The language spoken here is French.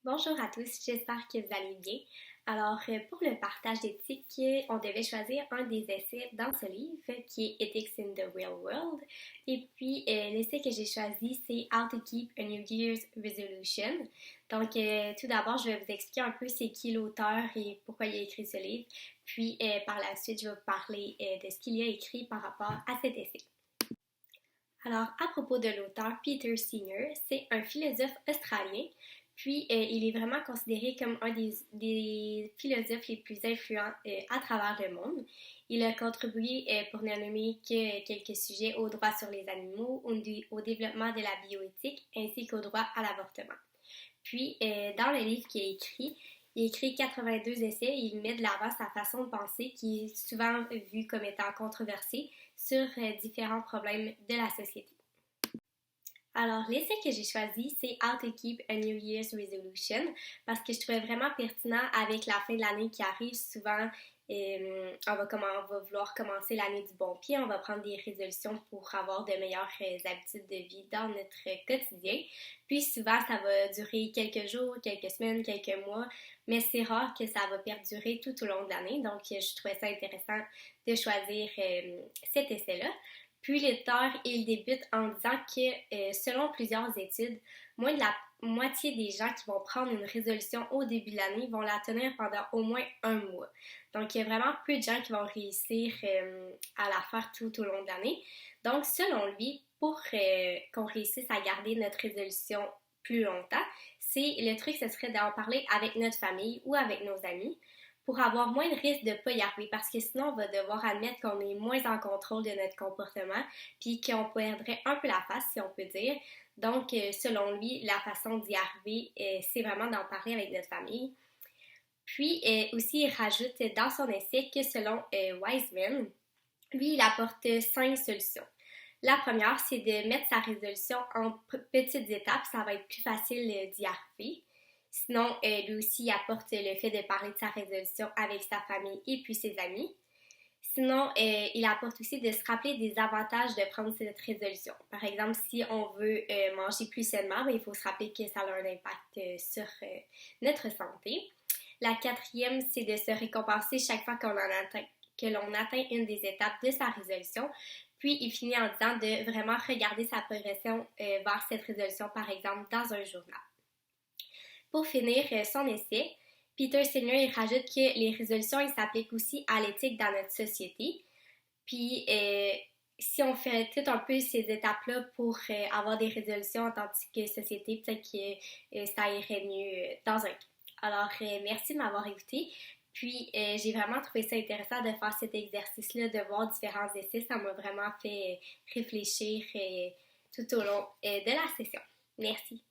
Bonjour à tous, j'espère que vous allez bien. Alors, pour le partage d'éthique, on devait choisir un des essais dans ce livre qui est Ethics in the Real World. Et puis, l'essai que j'ai choisi, c'est How to Keep a New Year's Resolution. Donc, tout d'abord, je vais vous expliquer un peu c'est qui l'auteur et pourquoi il a écrit ce livre. Puis, par la suite, je vais vous parler de ce qu'il y a écrit par rapport à cet essai. Alors, à propos de l'auteur Peter Singer, c'est un philosophe australien, puis il est vraiment considéré comme un des philosophes les plus influents à travers le monde. Il a contribué, pour ne nommer que quelques sujets, au droit sur les animaux, au développement de la bioéthique, ainsi qu'au droit à l'avortement. Puis, dans le livre qu'il a écrit, il a écrit 82 essais et il met de l'avant sa façon de penser qui est souvent vue comme étant controversée sur différents problèmes de la société. Alors, l'essai que j'ai choisi, c'est How to Keep a New Year's Resolution parce que je trouvais vraiment pertinent avec la fin de l'année qui arrive. Souvent, on va vouloir commencer l'année du bon pied, on va prendre des résolutions pour avoir de meilleures habitudes de vie dans notre quotidien. Puis souvent, ça va durer quelques jours, quelques semaines, quelques mois, mais c'est rare que ça va perdurer tout au long de l'année. Donc, je trouvais ça intéressant de choisir cet essai-là. Puis l'auteur, il débute en disant que selon plusieurs études, moins de la moitié des gens qui vont prendre une résolution au début de l'année vont la tenir pendant au moins un mois. Donc, il y a vraiment peu de gens qui vont réussir à la faire tout au long de l'année. Donc, selon lui, pour qu'on réussisse à garder notre résolution plus longtemps, le truc, ce serait d'en parler avec notre famille ou avec nos amis pour avoir moins de risques de ne pas y arriver parce que sinon on va devoir admettre qu'on est moins en contrôle de notre comportement puis qu'on perdrait un peu la face si on peut dire. Donc selon lui, la façon d'y arriver, c'est vraiment d'en parler avec notre famille. Puis aussi il rajoute dans son essai que selon Wiseman, lui il apporte 5 solutions. La première, c'est de mettre sa résolution en petites étapes, ça va être plus facile d'y arriver. Sinon, lui aussi, il apporte le fait de parler de sa résolution avec sa famille et puis ses amis. Sinon, il apporte aussi de se rappeler des avantages de prendre cette résolution. Par exemple, si on veut manger plus sainement, il faut se rappeler que ça a un impact sur notre santé. La quatrième, c'est de se récompenser chaque fois que l'on atteint une des étapes de sa résolution. Puis, il finit en disant de vraiment regarder sa progression vers cette résolution, par exemple, dans un journal. Pour finir son essai, Peter Singer il rajoute que les résolutions ils s'appliquent aussi à l'éthique dans notre société. Puis, si on fait tout un peu ces étapes-là pour avoir des résolutions en tant que société, peut-être que ça irait mieux dans un cas. Alors, merci de m'avoir écouté. Puis, j'ai vraiment trouvé ça intéressant de faire cet exercice-là, de voir différents essais. Ça m'a vraiment fait réfléchir tout au long de la session. Merci.